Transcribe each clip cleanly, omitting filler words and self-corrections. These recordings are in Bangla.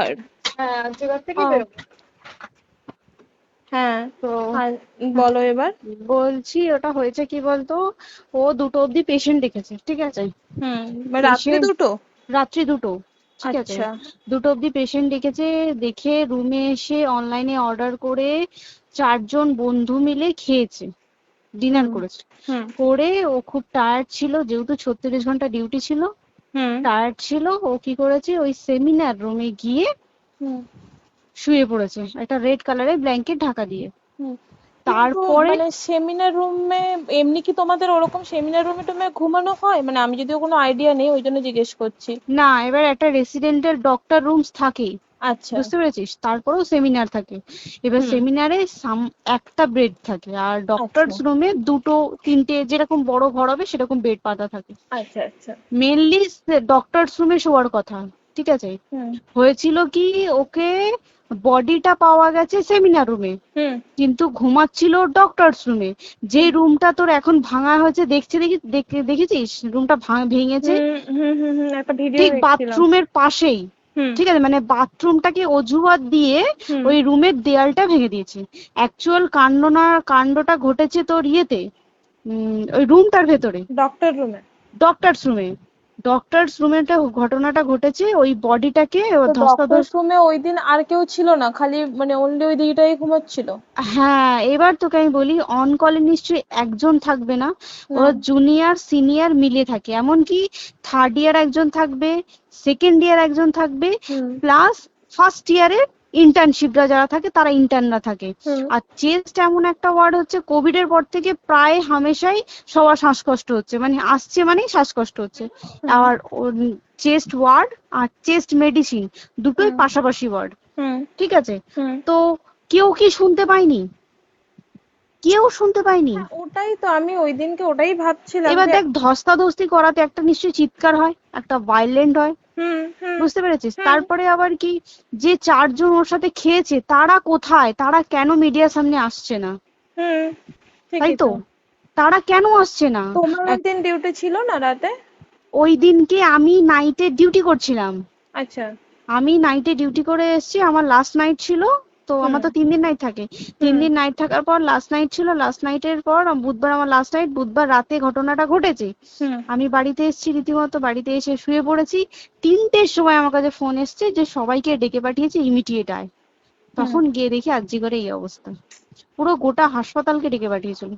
আর্যিকর? হ্যাঁ, আর্যিকর থেকে ও বেরোবে। হ্যাঁ। তো আর বলো এবার। বলছি ওটা হয়েছে কি বলতো, ও 2টো অব্দি পেশেন্ট দেখেছে, ঠিক আছে। রাত্রি পেশেন্ট 2টো? রাত্রি 2টো, ঠিক আছে। আচ্ছা। 2টো অব্দি পেশেন্ট দেখেছে, দেখে রুমে এসে অনলাইনে অর্ডার করে 4জন বন্ধু মিলে খেয়েছে, ডিনার হুম করেছে। হুম করে ও খুব টায়ার্ড ছিল, যেহেতু 36 ঘন্টা ডিউটি ছিল, হুম টায়ার্ড ছিল। ও কি করেছে, ওই সেমিনার রুমে গিয়ে হুম শুয়ে পড়েছে একটা রেড কালারের ব্ল্যাঙ্কেট ঢাকা দিয়ে। হুম। কিন্তু তারপরে মানে সেমিনার রুমে এমনি কি তোমাদের ওরকম সেমিনার রুমে টুমে ঘুমানো হয়? মানে আমি যদিও কোনো আইডিয়া নেই, ওই জন্য জিজ্ঞেস করছি। না, এবার একটা রেসিডেন্টাল ডক্টর রুমস থাকেই, আচ্ছা। বুঝতে পেরেছিস, তারপরেও সেমিনার থাকে। এবার হুম। সেমিনারে একটা বেড থাকে, আর আচ্ছা ডক্টরস রুমে 2টো 3টে, যেরকম বড় ঘর হবে সেরকম বেড পাতা থাকে। আচ্ছা আচ্ছা। মেনলি ডক্টরস রুমে শোয়ার কথা, ঠিক আছে। হুম হয়েছিল কি, ওকে বডিটা পাওয়া গেছে সেমিনার রুমে, হুম কিন্তু ঘুমাচ্ছিল ডক্টরস রুমে। যে হুম রুমটা তোর এখন ভাঙা হয়েছে, দেখেছিস রুমটা ভেঙেছে, হুম হুম হুম হুম, একটা ভিডিও ঠিক দেখছিলাম। বাথরুমের পাশেই, হুম ঠিক আছে, মানে বাথরুমটাকে অজুহাত দিয়ে হুম ওই রুমের দেয়ালটা ভেঙে দিয়েছে। অ্যাকচুয়াল কাণ্ডটা ঘটেছে তোর ইয়েতে, ওই রুমটার ভেতরে, ডক্টর রুমে? ডক্টরস রুমে। ডক্টরস রুমে ঘটনাটা ঘটেছে, ওই বডিটাকে তো ডক্টর ধস্তাধস্তি। রুমে ওই দিন আর কেউ ছিল না, খালি মানে অনলি ওই দিদিটাই ঘুমাচ্ছিল? হ্যাঁ, এবার তোকে আমি বলি, অন কলে নিশ্চয়ই একজন থাকবে না, ওরা হুম জুনিয়র সিনিয়র মিলিয়ে থাকে, এমনকি থার্ড ইয়ার একজন থাকবে, সেকেন্ড ইয়ার একজন থাকবে, হুম প্লাস ফার্স্ট ইয়ারের ইন্টার্নশিপরা যারা থাকে তারা ইন্টার্নরা থাকে। হুম আর চেস্ট এমন একটা ওয়ার্ড হচ্ছে, কোভিড এর পর থেকে প্রায় হামেশাই সবার শ্বাসকষ্ট হচ্ছে, মানে আসছে মানেই শ্বাসকষ্ট হচ্ছে। হুম আর চেস্ট ওয়ার্ড আর চেস্ট মেডিসিন দুটোই হুম পাশাপাশি ওয়ার্ড, হুম ঠিক আছে। হুম। তো কেউ কি শুনতে পায়নি? কেউ শুনতে পায়নি। হ্যাঁ, ওটাই তো আমি ওই দিনকে ওটাই ভাবছিলাম এবার যে। দেখ, ধস্তাধস্তি করাতে একটা নিশ্চয়ই চিৎকার হয়, একটা ভাইলেন্ট হয়, হুম হুম বুঝতে পেরেছিস। হুম তারপরে আবার কি, যে 4জন ওর সাথে খেয়েছে তারা কোথায়, তারা কেন মিডিয়ার সামনে আসছে না? হুম। তাই ঠিকই তো, তো। তারা কেন আসছে না? তোমার ওই এক- দিন ডিউটি ছিল না রাতে? ওই দিনকে আমি নাইটে ডিউটি করছিলাম। আচ্ছা। আমি নাইটে ডিউটি করে এসেছি, আমার লাস্ট নাইট ছিল। তো হুম আমার তো 3 দিন নাইট থাকে, তিন হুম দিন নাইট থাকার পর লাস্ট নাইট ছিল, লাস্ট নাইটের পর বুধবার আমার লাস্ট নাইট, বুধবার রাতে ঘটনাটা ঘটেছে। হুম আমি বাড়িতে এসেছি, রীতিমতো বাড়িতে এসে শুয়ে পড়েছি। 3টের সময় আমার কাছে ফোন এসছে যে সবাইকে ডেকে পাঠিয়েছে, ইমিডিয়েট আয়। হুম। তখন গিয়ে দেখি আরজিকরে এই অবস্থা, পুরো গোটা হাসপাতালকে ডেকে পাঠিয়েছিল।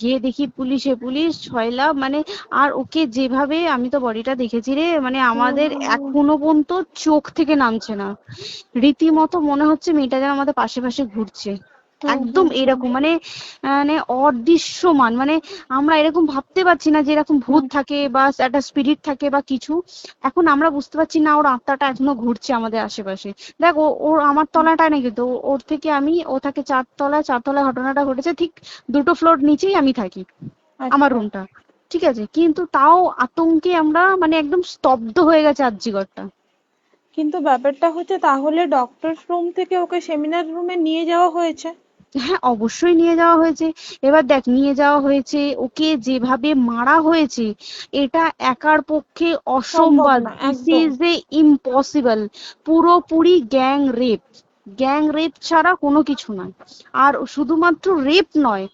গিয়ে দেখি পুলিশ ছয়লা, মানে, আর ওকে যেভাবে, আমি তো বডিটা দেখেছি রে, মানে আমাদের হুম এখনো পর্যন্ত চোখ থেকে নামছে না। রীতিমতো মনে হচ্ছে মেয়েটা যেন আমাদের পাশে পাশে ঘুরছে, হুম একদম হুম হুম এরকম, মানে মানে অদৃশ্যমান, মানে আমরা এরকম ভাবতে পারছি না যে এরকম ভূত হুম থাকে বা একটা স্পিরিট থাকে বা কিছু। এখন আমরা বুঝতে পারছি না ওর আত্মাটা এখনো ঘুরছে আমাদের আশেপাশে। দেখ, ওর আমার তলাটায় না, কিন্তু ওর থেকে ও থাকে 4তলায়, 4তলায় ঘটনাটা ঘটেছে, ঠিক 2টো ফ্লোর নিচেই আমি থাকি, আমার আচ্ছা। রুমটা, ঠিক আছে। কিন্তু তাও আতঙ্কে আমরা মানে একদম স্তব্ধ হয়ে গেছে আরজিকরটা। কিন্তু ব্যাপারটা হচ্ছে, তাহলে ডক্টর রুম থেকে ওকে সেমিনার রুমে নিয়ে যাওয়া হয়েছে? হ্যাঁ, অবশ্যই নিয়ে যাওয়া হয়েছে। এবার দেখ, নিয়ে যাওয়া হয়েছে, ওকে যেভাবে মারা হয়েছে, এটা একার পক্ষে সম্ভব অসম্ভব, না দিস একদম। Is a impossible. পুরোপুরি গ্যাং রেপ ছাড়া কোনো কিছু নয়। আর শুধুমাত্র রেপ নয়,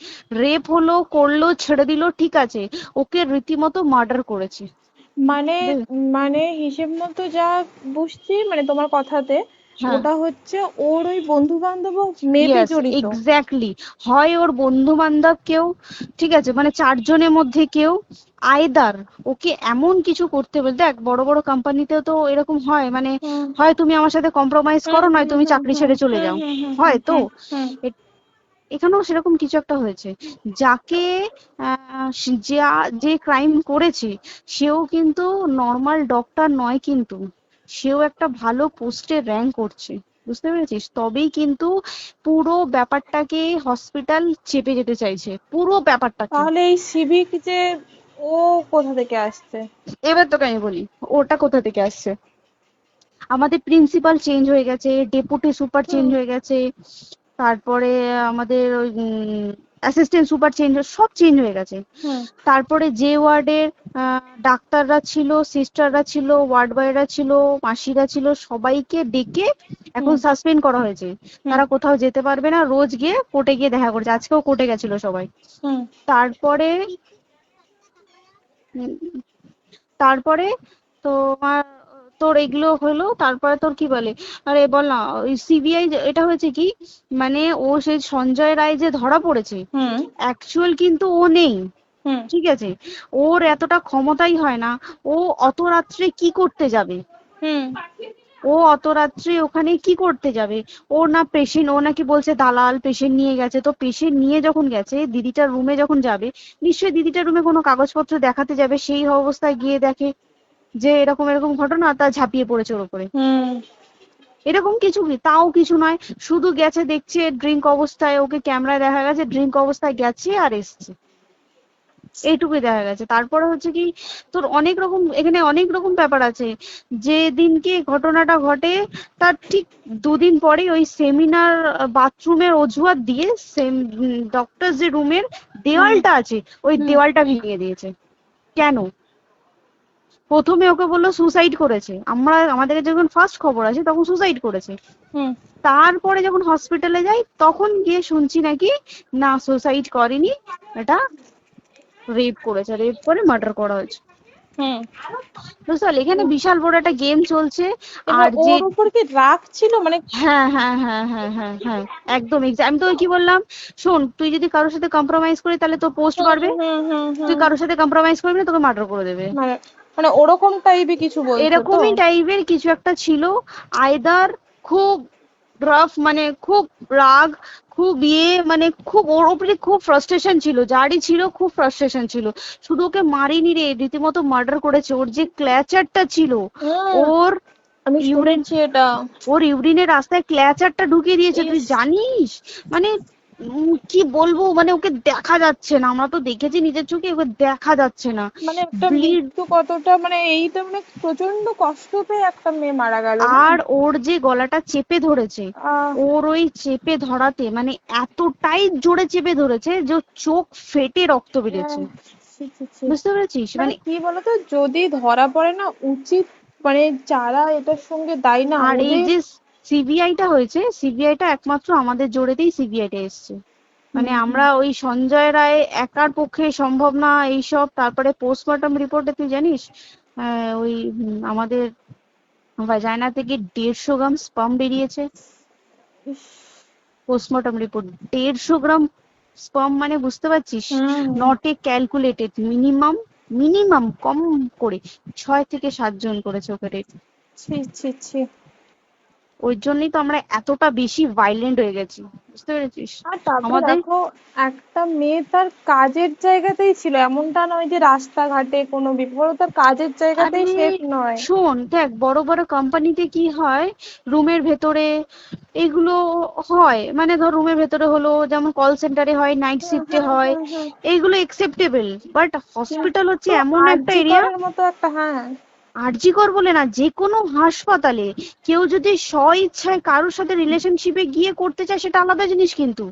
রেপ হলো, করলো, ছেড়ে দিল, ঠিক আছে, ওকে রীতিমতো মার্ডার করেছে। মানে মানে হিসেব মতো যা বুঝছি মানে তোমার কথাতে, হ্যাঁ, ওটা হচ্ছে ওর ওই বন্ধু বান্ধব মেবি ইয়েস, জড়িত। এক্স্যাক্টলি। হয় ওর বন্ধু বান্ধব কেউ, ঠিক আছে, মানে 4জনের মধ্যে কেউ, আইদার ওকে এমন কিছু করতে বলতে, দেখ বড় বড় কোম্পানিতেও তো এরকম হয়, মানে হুম হয় তুমি আমার সাথে কম্প্রোমাইজ হুম করো, নয় হুম তুমি হুম চাকরি হুম ছেড়ে চলে হুম যাও, হুম হুম হয় হুম তো। হুম হুম। এ- এখানেও সেরকম কিছু একটা হয়েছে। যাকে যে ক্রাইম করেছে, সেও কিন্তু নর্মাল ডক্টর নয়, কিন্তু সেও একটা ভালো পোস্টে র্যাঙ্ক করছে, বুঝতে পেরেছিস, তবেই কিন্তু পুরো ব্যাপারটাকে হসপিটাল চেপে যেতে চাইছে, পুরো ব্যাপারটাকে। তাহলে এই সিভিক যে, ও কোথা থেকে আসছে? এবার তোকে আমি বলি ওটা কোথা থেকে আসছে। আমাদের প্রিন্সিপাল চেঞ্জ হয়ে গেছে, ডেপুটি সুপার চেঞ্জ হুম হয়ে গেছে, তারপরে আমাদের ওই অ্যাসিস্ট্যান্ট সুপার চেঞ্জ, সব চেঞ্জ হয়ে গেছে। হুম তারপরে যে ওয়ার্ডের ডাক্তাররা ছিল, সিস্টাররা ছিল, ওয়ার্ড বয়রা ছিল, মাসিরা ছিল, সবাইকে ডেকে এখন হুম সাসপেন্ড করা হয়েছে। হুম তারা কোথাও যেতে পারবে না, রোজ গিয়ে কোর্টে গিয়ে দেখা করছে। আজকেও কোর্টে গেছিল সবাই। হুম তারপরে উম, তারপরে তোমার তোর এগুলো হলো, তারপরে তোর কি বলে, আরে বল না, ওই সিবিআই এটা হয়েছে কি, মানে ও সেই সঞ্জয় রায় যে ধরা পড়েছে, হুম অ্যাকচুয়াল কিন্তু ও নেই, হুম ঠিক আছে? ওর এতটা ক্ষমতাই হয় না। ও অত রাত্রে কি করতে যাবে? হুম ও অত রাত্রে ওখানে কি করতে যাবে? ও না পেশেন্ট, ও নাকি বলছে দালাল পেশেন্ট নিয়ে গেছে। তো পেশেন্ট নিয়ে যখন গেছে, দিদিটার রুমে যখন যাবে, নিশ্চয়ই দিদিটার রুমে কোনো কাগজপত্র দেখাতে যাবে, সেই অবস্থায় গিয়ে দেখে যে এরকম এরকম ঘটনা, তা ঝাঁপিয়ে পড়েছে ওর উপরে। হুম এরকম কিছু কি, তাও কিছু নয়, শুধু গেছে দেখছে ড্রিঙ্ক অবস্থায়, ওকে ক্যামেরায় দেখা গেছে ড্রিঙ্ক অবস্থায় গেছে আর এসছে, এইটুকুই দেখা গেছে। তারপরে হচ্ছে কি, তোর অনেক রকম, এখানে অনেক রকম ব্যাপার আছে। যে দিনকে ঘটনাটা ঘটে তার ঠিক দুদিন পরে ওই সেমিনার বাথরুমের অজুহাত দিয়ে ডক্টর যে রুমের হুম দেওয়ালটা আছে, ওই হুম দেওয়ালটা ভেঙে দিয়েছে। কেন? প্রথমে ওকে বললো সুসাইড করেছে, আমাদের যখন ফার্স্ট খবর আছে তখন সুসাইড করেছে। হুম তারপরে যখন হসপিটালে যাই তখন গিয়ে শুনছি নাকি না, সুসাইড করেনি, এটা রেপ করেছে, রেপ করে মার্ডার করা হয়েছে। হুম বুঝতে পারলি, এখানে বিশাল বড় একটা গেম চলছে। এবার আর যে, ওর উপর কি রাগ ছিল মানে? হ্যাঁ হ্যাঁ হ্যাঁ হ্যাঁ হ্যাঁ হ্যাঁ, একদম আমি তো কি বললাম, শোন, তুই যদি কারোর সাথে কম্প্রোমাইজ করি তাহলে তোর পোস্ট হুম বাড়বে, হুম হুম তুই হুম কারোর সাথে কম্প্রোমাইজ করবি না, তোকে মার্ডার করে দেবে। মানে মানে ওরকম টাইপই কিছু বলছো তো? এরকমই টাইপের কিছু একটা ছিল। আইদার খুব রাফ, মানে খুব রাগ, খুব মানে খুব ওর উপরে খুব ফ্রাস্ট্রেশন ছিল, যারই ছিল খুব ফ্রাস্ট্রেশন ছিল। শুধু ওকে মারিনি রে, রীতিমতো মার্ডার করেছে। ওর যে ক্ল্যাচারটা ছিল, হুম ওর আমি ইউরিন, শুনেছি এটা। ওর ইউরিনের রাস্তায় ক্ল্যাচারটা ঢুকিয়ে দিয়েছে, তুই ইস, জানিস? মানে কি বলবো, মানে ওকে দেখা যাচ্ছে না, আমরা তো দেখেছি নিজের চোখে, ওকে দেখা যাচ্ছে না, মানে একটা ব্লিড। মৃত্যু কতটা, মানে এইটা মানে প্রচন্ড কষ্ট পেয়ে একটা মেয়ে মারা গেল না? আর ওর যে গলাটা চেপে ধরেছে, আহ ওর ওই চেপে ধরাতে মানে এতটাই জোরে চেপে ধরেছে যে ওর চোখ ফেটে রক্ত বেরিয়েছে। আহ, ছি, ছি, ছি। বুঝতে পেরেছিস? মানে মানে কি বলতো, যদি ধরা পড়ে না, উচিত মানে যারা এটার সঙ্গে দায়ী না আর এই ওদের। যে সিবিআইটা হয়েছে, সিবিআইটা একমাত্র আমাদের জোরেতেই সিবিআইটা এসছে। মানে হুম হুম আমরা ওই সঞ্জয় রায় একার পক্ষে সম্ভব না এইসব। তারপরে পোস্টমর্টম রিপোর্টে তুই জানিস, ওই আমাদের ভাজাইনা থেকে 150 গ্রাম স্পাম বেরিয়েছে। ইস, পোস্টমর্টম রিপোর্ট, 150 গ্রাম স্পাম, মানে বুঝতে পারছিস? Hmm not a calculated, minimum, minimum কম করে 6 থেকে 7 জন করেছে ওকে rape। ছি ছি ছি। ওই জন্যই তো আমরা এতটা বেশি ভাইলেন্ট হয়ে গেছি, বুঝতে পেরেছিস? আর তারপরে আমাদের, দেখো, একটা মেয়ে তার কাজের জায়গাতেই ছিল, এমনটা নয় যে রাস্তাঘাটে কোনো বিপদ, ও তার কাজের আরে জায়গাতেই সেফ নয়। শোন, দেখ বড় বড় কোম্পানিতে কি হয়, রুমের ভেতরে এগুলো হয়, মানে ধর রুমের ভেতরে হলো, যেমন কল সেন্টারে হয়, নাইট হুম শিফটে হুম হয়, হুম হুম। এইগুলো একসেপ্টেবল। বাট হসপিটাল হচ্ছে কিন্তু এমন একটা আরজি এরিয়া, করের মতো একটা, হ্যাঁ। আরজি কর বলে না, যে কোনো হাসপাতালে কেউ যদি স্ব ইচ্ছায় কারোর সাথে রিলেশনশিপে গিয়ে করতে চায় সেটা আলাদা জিনিস কিন্তু,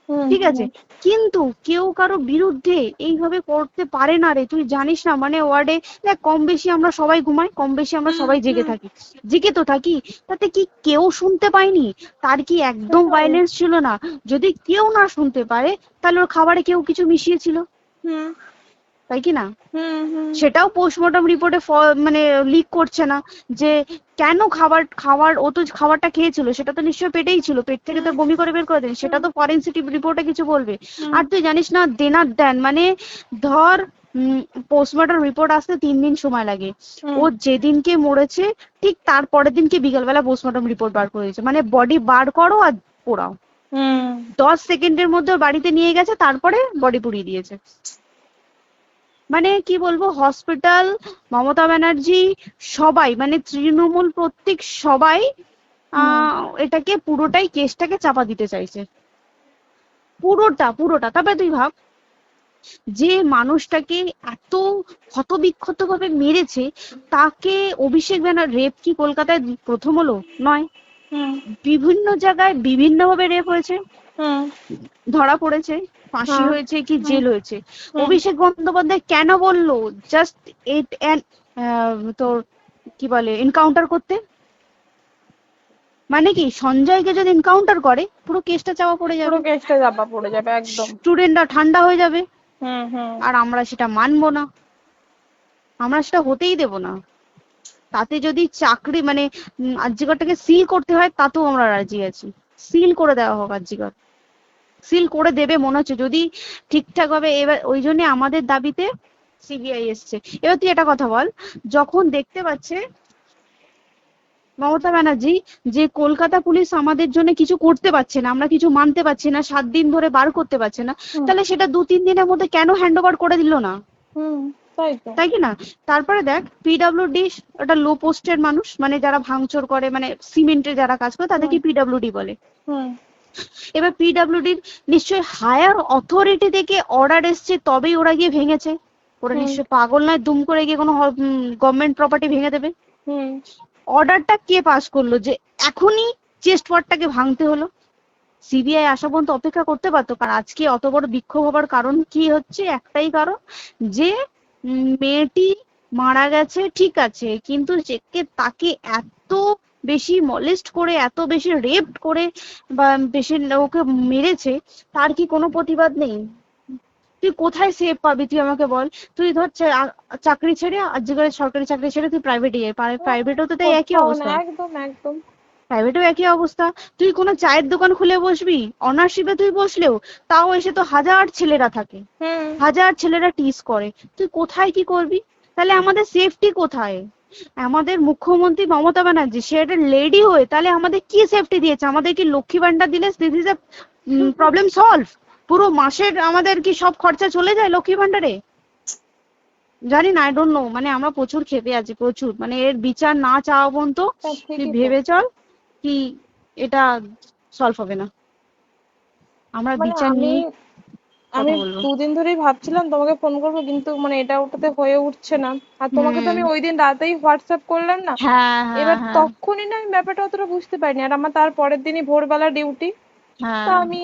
হুম ঠিক আছে? হুম কিন্তু কেউ কারো বিরুদ্ধে এইভাবে করতে পারে না রে, তুই জানিস না? মানে ওয়ার্ডে দেখ, কম বেশি আমরা সবাই ঘুমাই, কম বেশি আমরা হুম সবাই জেগে হুম। থাকি, জেগে তো থাকি। তাতে কি কেউ শুনতে পায়নি? তার কি একদম সেটাই। ভাইলেন্স ছিল না? যদি কেউ না শুনতে পারে, তাহলে ওর খাবারে কেউ কিছু মিশিয়েছিল, হুম তাই কি না? হুম হুম সেটাও পোস্টমর্টম রিপোর্টে মানে লিক করছে না, যে কেন খাবার খাবার ও তো খাবারটা খেয়েছিল, সেটা তো নিশ্চয়ই পেটেই ছিল, পেট থেকে তো হুম বমি করে বের করে দেন, সেটা হুম তো ফরেনসিক রিপোর্টে কিছু বলবে। হুম আর তুই জানিস না, দেনার দেন মানে, ধর পোস্টমর্টম রিপোর্ট আসতে 3 দিন সময় লাগে। হুম ও যেদিনকে মরেছে ঠিক তার পরের দিনকে বিকালবেলা পোস্টমর্টম রিপোর্ট বার করে দিয়েছে, মানে বডি বার করো আর পোড়াও, হুম। 10 সেকেন্ডের মধ্যে ওর বাড়িতে নিয়ে গেছে, তারপরে বডি পুড়িয়ে দিয়েছে। মানে কি বলবো, হসপিটাল, মমতা ব্যানার্জি, সবাই মানে তৃণমূল প্রত্যেক সবাই হুম এটাকে পুরোটাই, কেসটাকে চাপা দিতে চাইছে, পুরোটা পুরোটা। তবে তুই ভাব, যে মানুষটাকে এত ক্ষতবিক্ষত ভাবে মেরেছে, তাকে অভিষেক ব্যানার, রেপ কি কলকাতায় প্রথম হলো? নয়, হুম বিভিন্ন জায়গায় বিভিন্ন ভাবে রেপ হয়েছে, হুম ধরা পড়েছে। ফাঁসি হ্যাঁ হয়েছে কি হুম জেল হয়েছে। হুম অভিষেক বন্দ্যোপাধ্যায় কেন বললো জাস্ট এইট তোর কি বলে এনকাউন্টার করতে? মানে কি সঞ্জয়কে যদি এনকাউন্টার করে পুরো কেসটা চাপা পড়ে পুরো যাবে, কেসটা চাপা পড়ে যাবে একদম। স্টুডেন্টরা ঠান্ডা হয়ে যাবে, হুম হুম আর আমরা সেটা মানবো না, আমরা সেটা হতেই দেব না। তাতে যদি চাকরি মানে আরজিকরটাকে সিল করতে হয় তাতেও আমরা রাজি আছি, সিল করে দেওয়া হোক আরজিকর, সিল করে দেবে মনে হচ্ছে যদি ঠিকঠাক ভাবে। এবার ওই জন্য আমাদের দাবিতে সিবিআই এসছে। এবার তুই একটা কথা বল, যখন দেখতে পাচ্ছে মমতা ব্যানার্জি যে কলকাতা পুলিশ আমাদের জন্য কিছু করতে পারছে না, আমরা কিছু মানতে পারছি না, 7 দিন ধরে বার করতে পারছে না, হুম তাহলে সেটা 2-3 দিনের মধ্যে কেন হ্যান্ড ওভার করে দিল না? হুম তাই তো। তাই কি না? তারপরে দেখ পিডব্লিউডি একটা লো পোস্টের মানুষ, মানে যারা ভাঙচুর করে, মানে সিমেন্টের যারা কাজ করে হুম তাদেরকে পিডব্লিউডি বলে। হুম এবার পিডব্লিউডির নিশ্চয়ই হায়ার অথরিটি থেকে অর্ডার এসছে তবেই ওরা গিয়ে ভেঙেছে। ওরা হুম নিশ্চয়ই পাগল নয় দুম করে গিয়ে কোনো গভর্নমেন্ট প্রপার্টি ভেঙে দেবে। হুম অর্ডারটা কে পাস করলো যে এখনই চেস্ট ওয়ার্ডটাকে ভাঙতে হলো? সিবিআই আসা পর্যন্ত অপেক্ষা করতে পারতো। কারণ আজকে অত বড় বিক্ষোভ হবার কারণ কি হচ্ছে, একটাই কারণ, যে মেয়েটি মারা গেছে ঠিক আছে, কিন্তু তাকে এত বেশি মলেস্ট করে, এত বেশি রেপ করে বা বেশি ওকে মেরেছে, তার কি কোনো প্রতিবাদ নেই? তুই কোথায় সেফ পাবি তুই আমাকে বল? তুই ধর চাকরি ছেড়ে আজকের সরকারি চাকরি ছেড়ে তুই প্রাইভেটে যাই, প্রাইভেটেও তো তাই একই কোথাও না অবস্থা, একদম একদম। প্রাইভেটেও একই অবস্থা। তুই কোনো চায়ের দোকান খুলে বসবি, অনার্সশিপে তুই বসলেও তাও এসে তো হাজার ছেলেরা থাকে, হুম হাজার ছেলেরা টিজ করে, তুই কোথায় কি করবি? তাহলে আমাদের সেফটি কোথায়? আমাদের মুখ্যমন্ত্রী মমতা ব্যানার্জি সে একটা লেডি হয়ে তাহলে আমাদের কি সেফটি দিয়েছে? আমাদের কি লক্ষ্মী ভান্ডার দিলে this is a problem solve? পুরো মাসের আমাদের কি সব খরচা চলে যায় লক্ষ্মী ভান্ডারে? জানি না, আই ডোন্ট নো, মানে আমরা প্রচুর ক্ষেপে আছি, প্রচুর, মানে এর বিচার না চাওয়া পর্যন্ত তা তুই ঠিকই তো। ভেবে চল কি এটা সলভ হবে না। আমরা মানে বিচার আমি নিয়ে আমি কথা বলবো। 2 দিন ধরেই ভাবছিলাম তোমাকে ফোন করবো, কিন্তু মানে এটা ওটাতে হয়ে উঠছে না। আর তোমাকে তো হুম। আমি ওই দিন রাতেই হোয়াটসঅ্যাপ করলাম না। হ্যাঁ হ্যাঁ এবার হ্যাঁ তখনই না আমি ব্যাপারটা অতটা বুঝতে পারিনি, আর আমার তার পরের দিনই ভোরবেলা ডিউটি। তা হ্যাঁ। আমি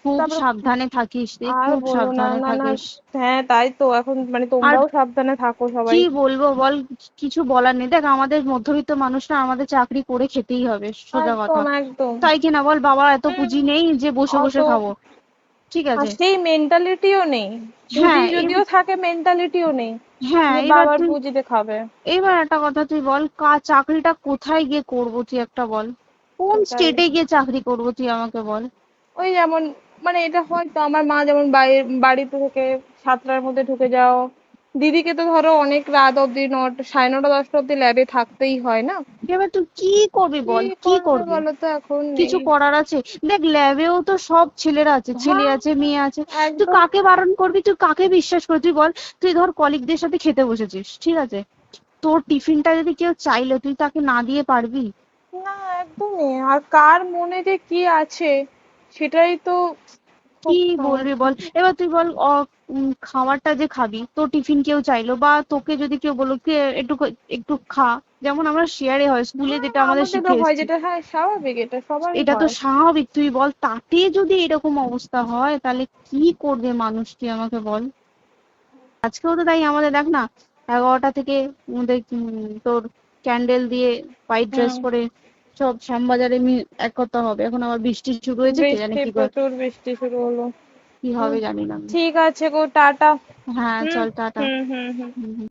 খুব তারপর সাবধানে থাকিস রে, আর খুব বলো না, সাবধানে না না। থাকিস। হ্যাঁ তাই তো, এখন মানে আর তোমরাও সাবধানে থাকো সবাই। কি বলবো বল, কিছু বলার নেই। দেখ আমাদের মধ্যবিত্ত মানুষরা আমাদের চাকরি করে খেতেই হবে, সোজা কথা। একদম একদম। তাই কিনা বল? বাবার এত হুম পুঁজি নেই যে বসে অত, বসে খাবো, ঠিক আর আছে? সেই মেন্টালিটিও নেই। পুঁজি হ্যাঁ যদিও থাকে, মেন্টালিটিও নেই হ্যাঁ যে এবার বাবার তুই, পুঁজিতে খাবে। এবার একটা কথা তুই বল, চাকরিটা কোথায় গিয়ে করবো তুই একটা বল? কোন সেটাই। স্টেটে গিয়ে চাকরি করবো তুই আমাকে বল? ওই যেমন, মানে এটা হয়তো আমার মা যেমন বাড়িতে থেকে 7টার মধ্যে ঢুকে যাও, দিদিকে তো ধরো অনেক রাত অব্দি 9টা 9:30 10টা অব্দি ল্যাবে থাকতেই হয় না। এবার তুই কি করবি কি বল, কি করবে করবি? বলো তো, এখন কিছু নেই। করার আছে? দেখ ল্যাবেও তো সব ছেলেরা আছে, ছেলে হ্যাঁ আছে মেয়ে আছে, তুই একদম। কাকে বারণ করবি, তুই কাকে বিশ্বাস করবি তুই বল? তুই ধর কলিগদের সাথে খেতে বসেছিস, ঠিক আছে, তোর টিফিনটা যদি কেউ চাইলো তুই তাকে না দিয়ে পারবি? না একদমই, আর কার মনে যে কি আছে সেটাই তো কি খুব বলবি সমস্যা। বল? এবার তুই বল খাবারটা যে খাবি, তোর টিফিন কেউ চাইলো বা তোকে যদি কেউ বললো কে একটু একটু খা, যেমন আমরা শেয়ারে হয় স্কুলে হ্যাঁ যেটা আমাদের শিখে আমাদেরও হয় এসেছি, যেটা, হ্যাঁ স্বাভাবিক, এটা সবারই এটা তো হয়। স্বাভাবিক। তুই বল তাতে যদি এরকম অবস্থা হয় তাহলে কি করবে মানুষ, তুই আমাকে বল? আজকেও তো তাই আমাদের দেখ না, 11টা থেকে আমাদের তোর ক্যান্ডেল দিয়ে হোয়াইট ড্রেস হুম। পরে সব শ্যামবাজারে একতা হবে। এখন আবার বৃষ্টি শুরু হয়েছে, কে জানে বৃষ্টি, কি প্রচুর বৃষ্টি শুরু হলো। কি হুম, হবে জানি না আমি। ঠিক আছে গো, টাটা। হ্যাঁ হুম চল টাটা। হুম হুম হুম। হুম হুম।